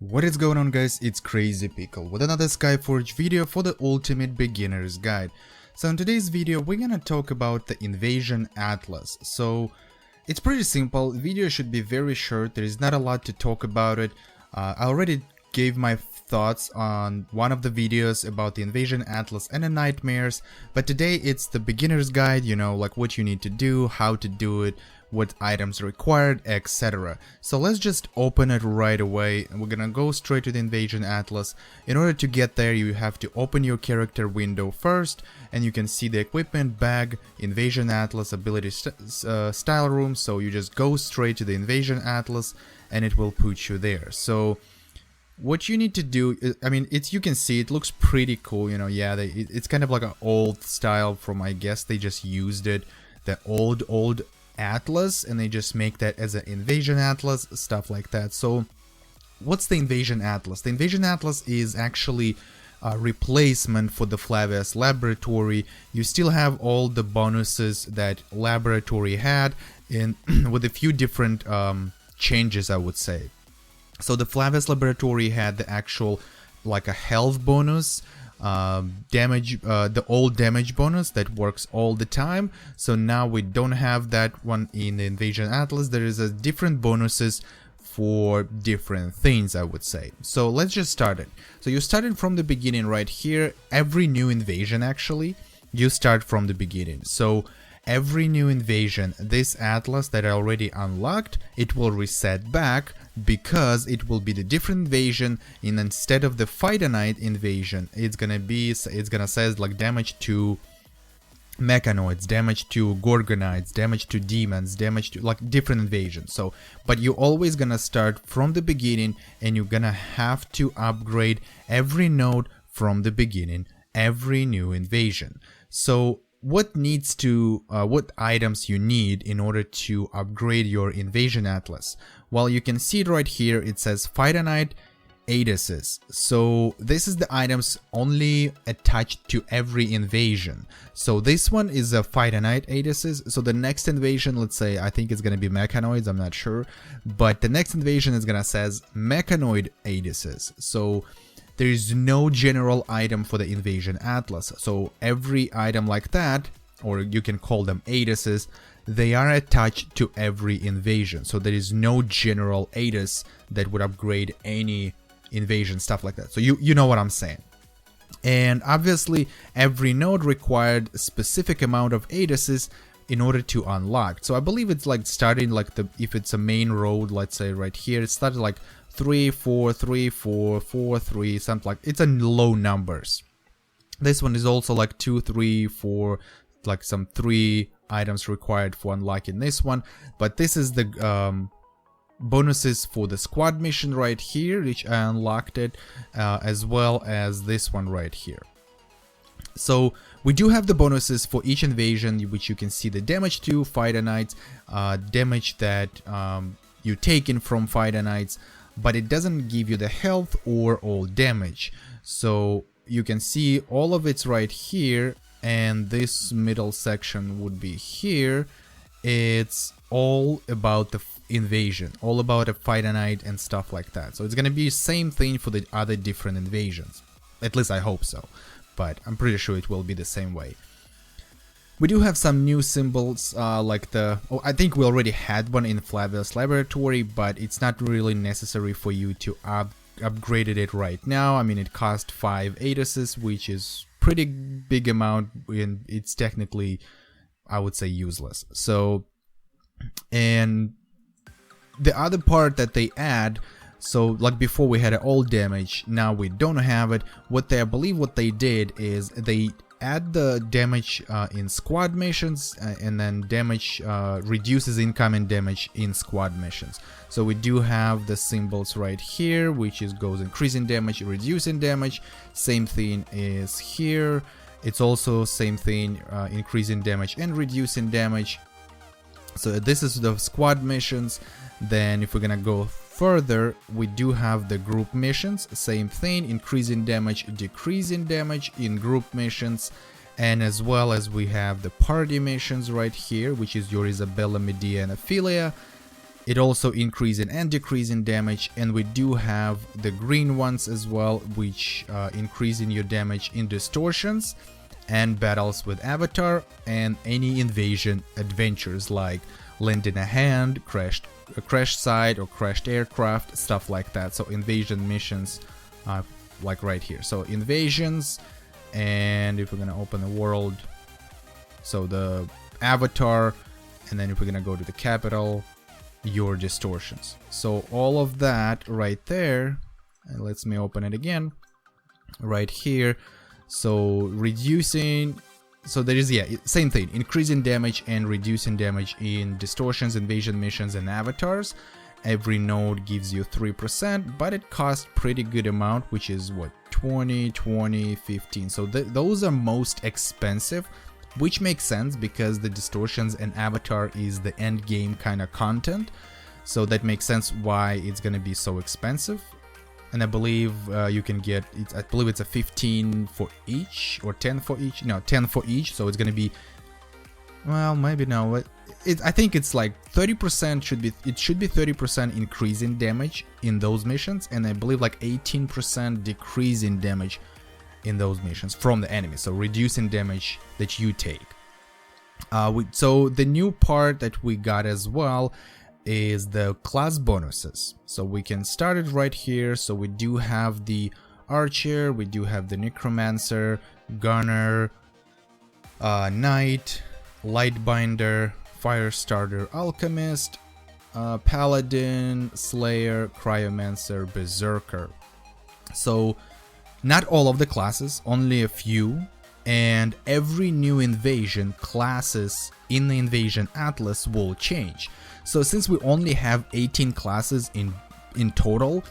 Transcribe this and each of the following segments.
What is going on, guys? It's Crazy Pickle with another Skyforge video for the ultimate beginner's guide. So in today's video we're gonna talk about the Invasion Atlas. So it's pretty simple. The video should be very short. There is not a lot to talk about it. I already gave my thoughts on one of the videos about the Invasion Atlas and the nightmares, but today it's the beginner's guide, you know, like what you need to do, how to do it, what items are required, etc. So let's just open it right away, and we're gonna go straight to the Invasion Atlas. In order to get there, you have to open your character window first, and you can see the equipment bag, Invasion Atlas, ability style room. So you just go straight to the Invasion Atlas and it will put you there. So what you need to do is, I mean, you can see it looks pretty cool, you know. Yeah, it's kind of like an old style from, I guess they just used it, the old Atlas, and they just make that as an Invasion Atlas, stuff like that. So what's the Invasion Atlas? The Invasion Atlas is actually a replacement for the Flavius laboratory. You still have all the bonuses that laboratory had, in with a few different changes, I would say. So the Flavius laboratory had the actual, like, a health bonus, damage, the old damage bonus that works all the time. So now we don't have that one in the Invasion Atlas. There is a different bonuses for different things, I would say. So let's just start it. So you started from the beginning right here. Every new invasion, actually, you start from the beginning. So every new invasion, this Atlas that I already unlocked, it will reset back, because it will be the different invasion, and instead of the Fightonite invasion, it's gonna say like damage to mechanoids, damage to gorgonites, damage to demons, damage to, like, different invasions. So but you're always gonna start from the beginning, and you're gonna have to upgrade every node from the beginning, every new invasion. So what items you need in order to upgrade your Invasion Atlas? Well, you can see it right here. It says Fightonite Adases. So this is the items only attached to every invasion. So this one is a Fightonite Adases. So the next invasion, let's say, I think it's gonna be mechanoids, I'm not sure, but the next invasion is gonna says mechanoid Adases. So there is no general item for the Invasion Atlas. So every item like that, or you can call them Adases, they are attached to every invasion. So there is no general Adas that would upgrade any invasion, stuff like that. So you know what I'm saying. And obviously every node required a specific amount of Adases in order to unlock. So I believe it's like starting like if it's a main road, let's say right here, it started like 3, 4, 3, 4, 4, 3, something like, it's in low numbers. This one is also like 2, 3, 4, like some 3 items required for unlocking this one. But this is the bonuses for the squad mission right here, which I unlocked it, as well as this one right here. So we do have the bonuses for each invasion, which you can see the damage to Fightonites, damage that you taken from Fightonites, but it doesn't give you the health or all damage. So you can see all of it's right here, and this middle section would be here. It's all about the invasion, all about a Fightonite and stuff like that. So it's gonna be the same thing for the other different invasions. At least I hope so, but I'm pretty sure it will be the same way. We do have some new symbols, like I think we already had one in Flavius Laboratory, but it's not really necessary for you to upgrade it right now. I mean, it cost 5 Adases, which is pretty big amount, and it's technically, I would say, useless. So, and the other part that they add, so like before we had all damage, now we don't have it. I believe what they did is they add the damage in squad missions, and then damage reduces incoming damage in squad missions. So we do have the symbols right here, which goes increasing damage, reducing damage. Same thing is here. It's also same thing, increasing damage and reducing damage. So this is the squad missions. Then if we're gonna go further, we do have the group missions, same thing, increasing damage, decreasing damage in group missions, and as well as we have the party missions right here, which is your Isabella, Medea, and Ophelia. It also increasing and decreasing damage, and we do have the green ones as well, which increasing your damage in distortions and battles with Avatar and any invasion adventures like Lend in a Hand, a crash site or crashed aircraft, stuff like that. So invasion missions, like right here. So invasions, and if we're gonna open the world, so the Avatar, and then if we're gonna go to the capital, your distortions. So all of that right there, and let me open it again right here. So reducing, so there is, yeah, same thing, increasing damage and reducing damage in distortions, invasion missions, and avatars. Every node gives you 3%, but it costs pretty good amount, which is what, 20, 20, 15. So those are most expensive, which makes sense because the distortions and avatar is the end game kind of content. So that makes sense why it's going to be so expensive. And I believe you can get, I believe it's a 15 for each or 10 for each. No, 10 for each. So it's going to be, well, maybe no. I think it's like 30% should be, it should be 30% increase in damage in those missions. And I believe like 18% decrease in damage in those missions from the enemy, so reducing damage that you take. So the new part that we got as well is the class bonuses. So we can start it right here. So we do have the archer, we do have the necromancer, gunner, knight, lightbinder, firestarter, alchemist, paladin, slayer, cryomancer, berserker. So not all of the classes, only a few, and every new invasion classes in the invasion atlas will change. So since we only have 18 classes in total,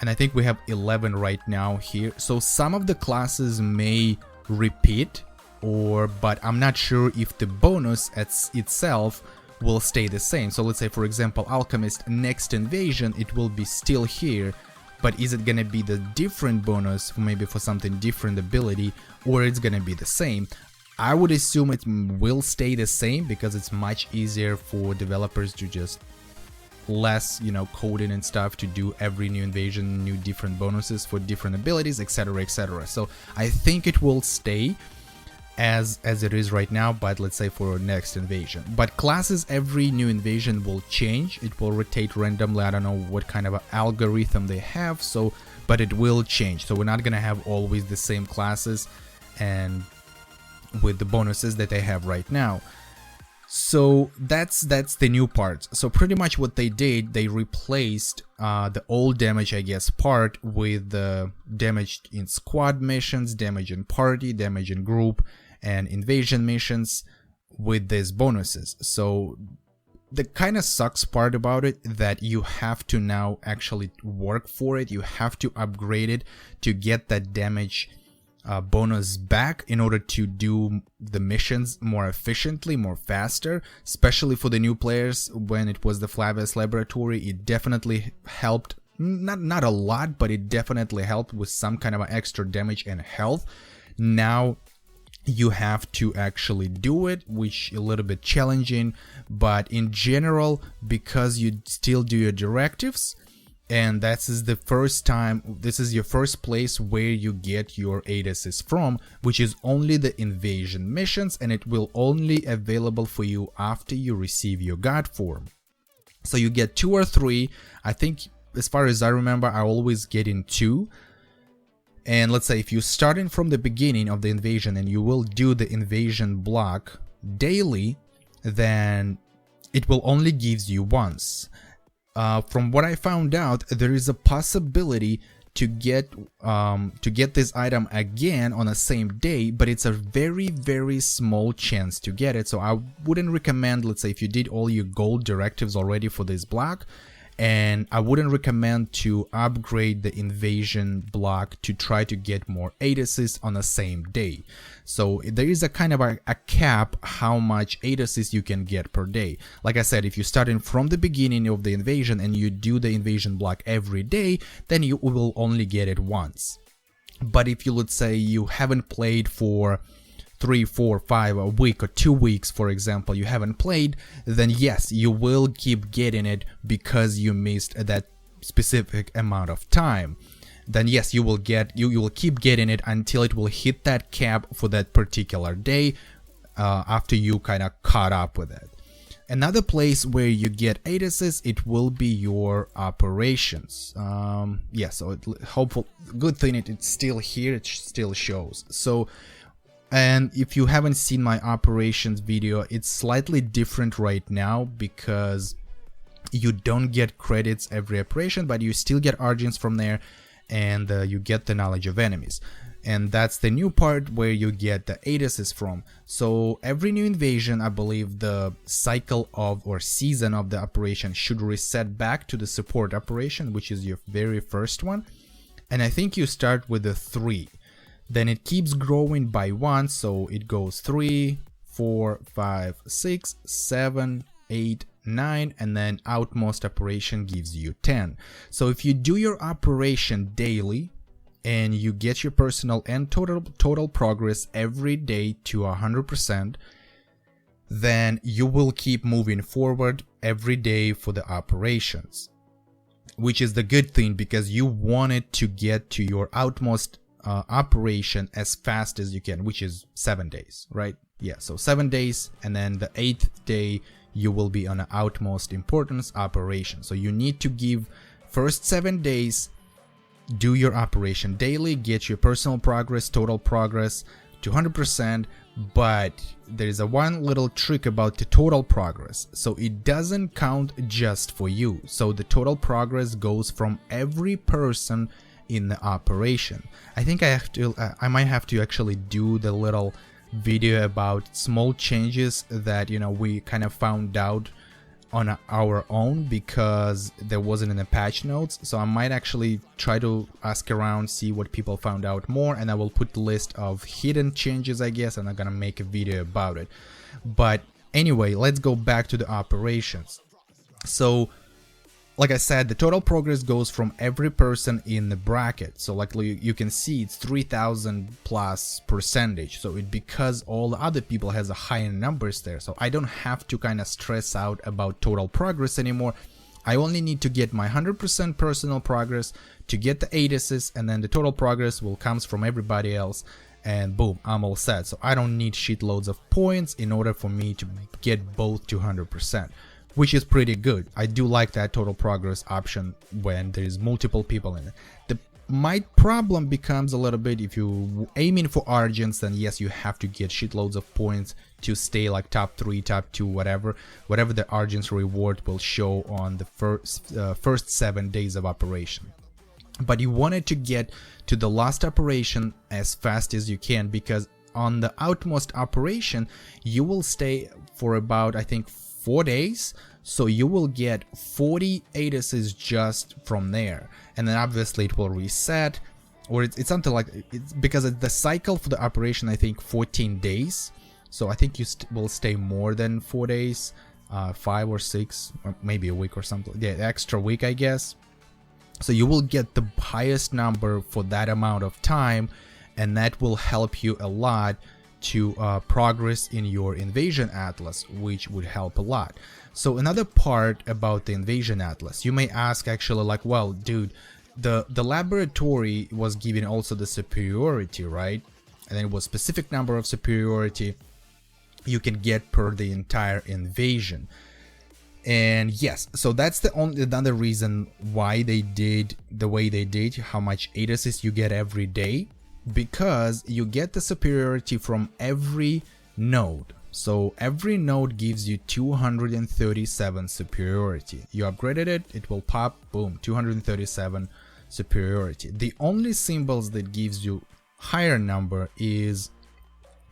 and I think we have 11 right now here, so some of the classes may repeat, but I'm not sure if the bonus itself will stay the same. So let's say, for example, alchemist, next invasion, it will be still here. But is it gonna be the different bonus, maybe for something different ability, or it's gonna be the same? I would assume it will stay the same because it's much easier for developers to just less, coding and stuff to do every new invasion, new different bonuses for different abilities, etc., etc. So I think it will stay as it is right now, but let's say for next invasion. But classes, every new invasion will change. It will rotate randomly. I don't know what kind of algorithm they have, so but it will change. So we're not gonna have always the same classes and with the bonuses that they have right now. So that's the new part. So pretty much what they did, they replaced the old damage, I guess, part with the damage in squad missions, damage in party, damage in group, and invasion missions with these bonuses. So the kind of sucks part about it that you have to now actually work for it. You have to upgrade it to get that damage bonus back in order to do the missions more efficiently, more faster, especially for the new players. When it was the Flavius laboratory, it definitely helped, not a lot, but it definitely helped with some kind of extra damage and health. Now you have to actually do it, which is a little bit challenging, but in general, because you still do your directives, and this is the first time, this is your first place where you get your 8 assists from, which is only the invasion missions, and it will only available for you after you receive your god form. So you get 2 or 3. I think, as far as I remember, I always get in 2. And let's say if you starting from the beginning of the invasion and you will do the invasion block daily, then it will only gives you once. From what I found out, there is a possibility to get this item again on the same day, but it's a very, very small chance to get it. So I wouldn't recommend, let's say if you did all your gold directives already for this block, and I wouldn't recommend to upgrade the invasion block to try to get more 8 assists on the same day. So there is a kind of a cap how much 8 assists you can get per day. Like I said, if you start in from the beginning of the invasion and you do the invasion block every day, then you will only get it once. But if you, let's say you haven't played for 3, 4, 5, a week or 2 weeks, for example, you haven't played, then yes, you will keep getting it because you missed that specific amount of time. Then yes, you will keep getting it until it will hit that cap for that particular day, after you kind of caught up with it. Another place where you get 8 assists, it will be your operations. Yeah, so good thing it's still here, it still shows. So, and if you haven't seen my operations video, it's slightly different right now because you don't get credits every operation, but you still get Argents from there, and you get the knowledge of enemies. And that's the new part where you get the 8 assists from. So every new invasion, I believe the cycle of or season of the operation should reset back to the support operation, which is your very first one. And I think you start with the 3. Then it keeps growing by 1, so it goes 3, 4, 5, 6, 7, 8, 9, and then outmost operation gives you 10. So if you do your operation daily, and you get your personal and total progress every day to 100%, then you will keep moving forward every day for the operations, which is the good thing because you wanted to get to your outmost operation as fast as you can, which is 7 days, right? Yeah, so 7 days, and then the 8th day you will be on an outmost importance operation. So you need to give first 7 days, do your operation daily, get your personal progress, total progress to 100%, but there is a one little trick about the total progress. So it doesn't count just for you. So the total progress goes from every person in the operation. I think I might have to actually do the little video about small changes that, you know, we kind of found out on our own because there wasn't in the patch notes. So I might actually try to ask around, see what people found out more, and I will put the list of hidden changes, I guess, and I'm gonna make a video about it. But anyway, let's go back to the operations. So like I said, the total progress goes from every person in the bracket. So like you can see, it's 3000 plus percentage. So it because all the other people has a higher numbers there. So I don't have to kind of stress out about total progress anymore. I only need to get my 100% personal progress to get the 8 assists, and then the total progress will comes from everybody else, and boom, I'm all set. So I don't need shitloads of points in order for me to get both to 100%. Which is pretty good. I do like that total progress option when there is multiple people in it. My problem becomes a little bit if you aiming for Argents, then yes, you have to get shitloads of points to stay like top 3, top 2, whatever the Argents reward will show on the first 7 days of operation. But you wanted to get to the last operation as fast as you can, because on the outmost operation you will stay for about, I think, 4 days, so you will get 48 assists just from there, and then obviously it will reset, or it's something like it's because the cycle for the operation, I think 14 days, so I think you will stay more than 4 days, 5 or 6, or maybe a week or something, yeah, extra week, I guess. So you will get the highest number for that amount of time, and that will help you a lot to progress in your invasion atlas, which would help a lot. So another part about the invasion atlas, you may ask actually like, well dude, the laboratory was given also the superiority, right? And then it was specific number of superiority you can get per the entire invasion. And yes, so that's the only another reason why they did the way they did, how much 8 assists you get every day, because you get the superiority from every node. So every node gives you 237 superiority. You upgraded it, it will pop, boom, 237 superiority. The only symbols that gives you higher number is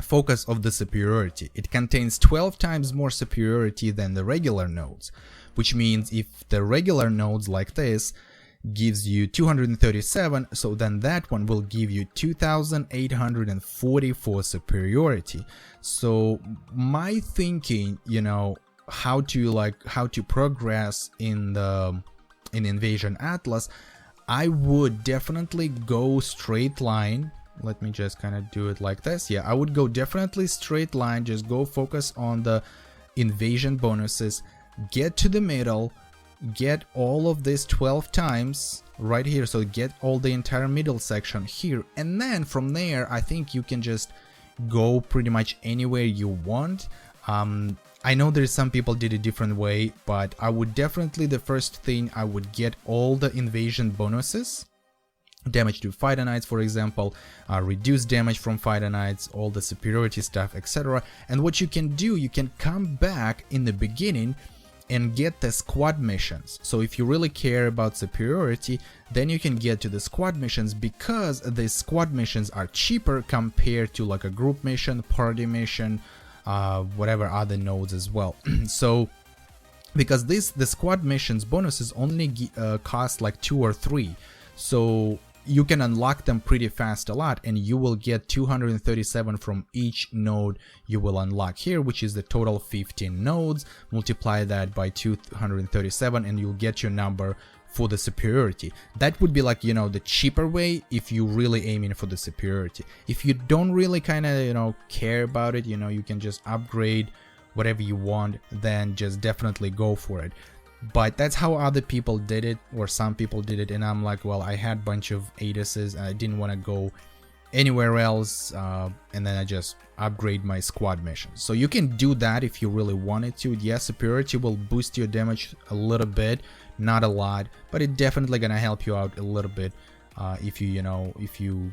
focus of the superiority. It contains 12 times more superiority than the regular nodes, which means if the regular nodes like this gives you 237, so then that one will give you 2844 superiority. So my thinking, you know, how to progress in Invasion Atlas, I would definitely go straight line, let me just kind of do it like this. Yeah, I would go definitely straight line, just go focus on the invasion bonuses, get to the middle, get all of this 12 times right here, so get all the entire middle section here, and then from there I think you can just go pretty much anywhere you want. I know there's some people did a different way, but I would definitely, the first thing, I would get all the invasion bonuses, damage to fighter knights, for example, reduce damage from fighter knights, all the superiority stuff, etc. And what you can do, you can come back in the beginning and get the squad missions. So if you really care about superiority, then you can get to the squad missions, because the squad missions are cheaper compared to like a group mission, party mission, whatever other nodes as well. So because the squad missions bonuses only cost like 2 or 3, so you can unlock them pretty fast a lot, and you will get 237 from each node you will unlock here, which is the total 15 nodes. Multiply that by 237 and you'll get your number for the superiority. That would be like, you know, the cheaper way if you really aiming for the superiority. If you don't really kind of, you know, care about it, you know, you can just upgrade whatever you want, then just definitely go for it. But that's how other people did it, or some people did it, and I'm like, well, I had a bunch of ADSs and I didn't want to go anywhere else, and then I just upgrade my squad missions. So you can do that if you really wanted to. Yes, superiority will boost your damage a little bit, not a lot, but it definitely gonna help you out a little bit if you, you know, if you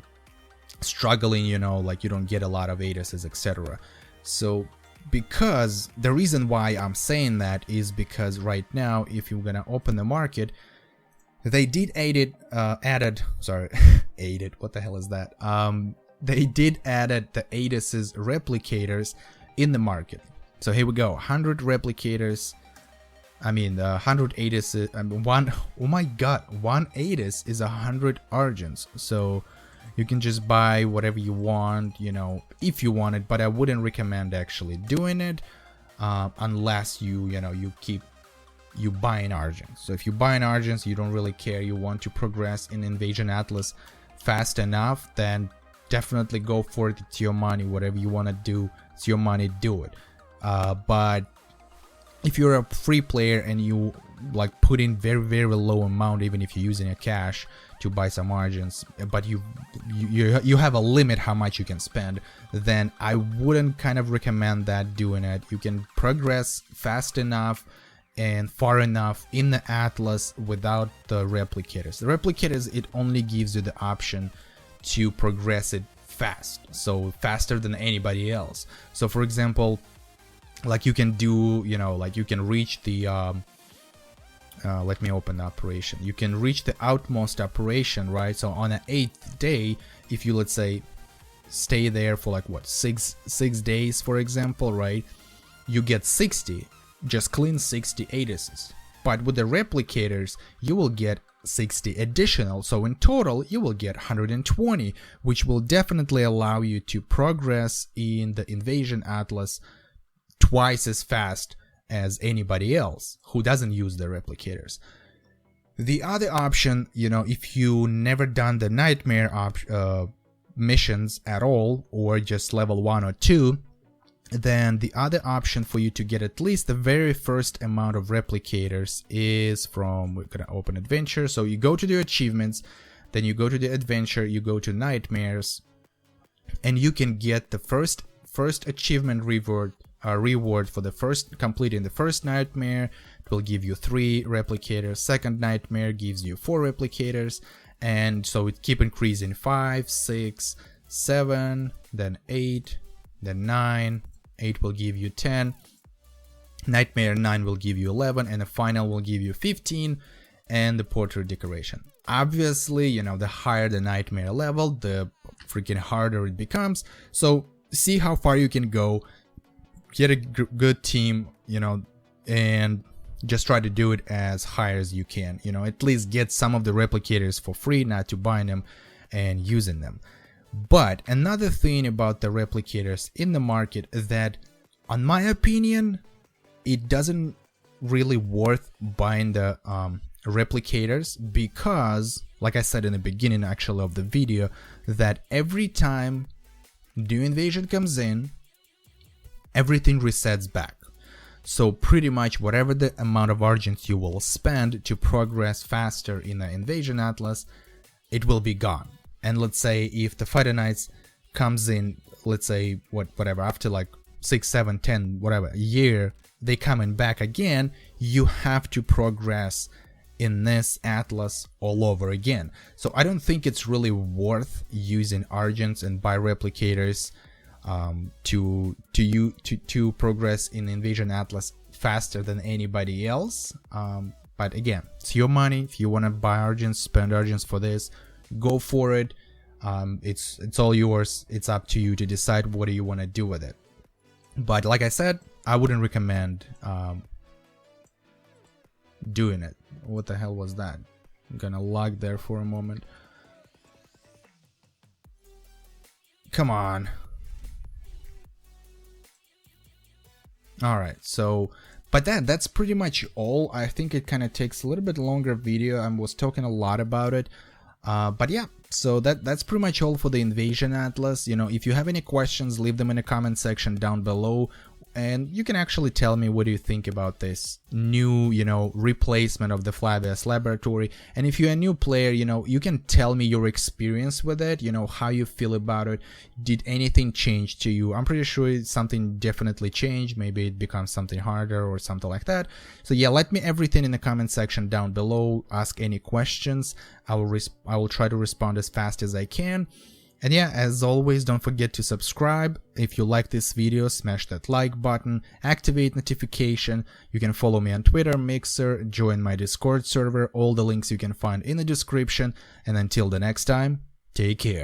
struggling, you know, like you don't get a lot of ADSs, etc. So because the reason why I'm saying that is because right now, if you're gonna open the market, they did added what the hell is that? They did added the ADS's replicators in the market. So here we go, 100 replicators. I mean, 100 ADS, oh my god, one ADS is 100 Argents. So you can just buy whatever you want, you know, if you want it, but I wouldn't recommend actually doing it unless you buying Argents. So if you buy an Argents, you don't really care, you want to progress in Invasion Atlas fast enough, then definitely go for it. It's your money, whatever you want to do, it's your money, do it. But if you're a free player and you like put in very low amount, even if you're using a cash to buy some Argents, but you have a limit how much you can spend, then I wouldn't kind of recommend that doing it. You can progress fast enough and far enough in the Atlas without the replicators. The replicators, it only gives you the option to progress it fast, so faster than anybody else. So for example, like you can do, you know, like you can reach the let me open the operation. You can reach the outmost operation, right? So on the 8th day, if you, let's say, stay there for like what, six days, for example, right? You get 60, just clean 60 ADSs. But with the replicators, you will get 60 additional. So in total, you will get 120, which will definitely allow you to progress in the Invasion Atlas twice as fast as anybody else who doesn't use the replicators. The other option, you know, if you never done the nightmare missions at all, or just level 1 or 2, then the other option for you to get at least the very first amount of replicators is from, we're gonna open adventure. So you go to the achievements, then you go to the adventure, you go to nightmares, and you can get the first achievement reward for the first completing the first nightmare. It will give you 3 replicators. Second nightmare gives you 4 replicators, and so it keep increasing. 5, 6, 7, then 8, then 9. 8 will give you 10. Nightmare 9 will give you 11, and the final will give you 15, and the portrait decoration. Obviously, you know, the higher the nightmare level, the freaking harder it becomes. So see how far you can go. Get a good team, you know, and just try to do it as high as you can. You know, at least get some of the replicators for free, not to buy them and using them. But another thing about the replicators in the market is that, on my opinion, it doesn't really worth buying the replicators, because like I said in the beginning actually of the video, that every time new invasion comes in, everything resets back. So pretty much whatever the amount of Argents you will spend to progress faster in the Invasion Atlas, it will be gone. And let's say if the Fighter Knights comes in, let's say whatever, after like 6, 7, 10, whatever, a year, they coming back again, you have to progress in this Atlas all over again. So I don't think it's really worth using Argents and buy Replicators to progress in Invasion Atlas faster than anybody else. But again, it's your money. If you want to buy Argents, spend Argents for this, go for it. It's all yours. It's up to you to decide what do you want to do with it. But like I said, I wouldn't recommend doing it. What the hell was that? I'm gonna lag there for a moment. Come on. Alright, so, but that's pretty much all. I think it kind of takes a little bit longer video. I was talking a lot about it. But yeah, so that's pretty much all for the Invasion Atlas. You know, if you have any questions, leave them in the comment section down below. And you can actually tell me what do you think about this new, you know, replacement of the Flavius laboratory. And if you're a new player, you know, you can tell me your experience with it, you know, how you feel about it. Did anything change to you? I'm pretty sure something definitely changed. Maybe it becomes something harder or something like that. So yeah, let me everything in the comment section down below. Ask any questions. I will try to respond as fast as I can. And yeah, as always, don't forget to subscribe. If you like this video, smash that like button, activate notification. You can follow me on Twitter, Mixer, join my Discord server. All the links you can find in the description. And until the next time, take care.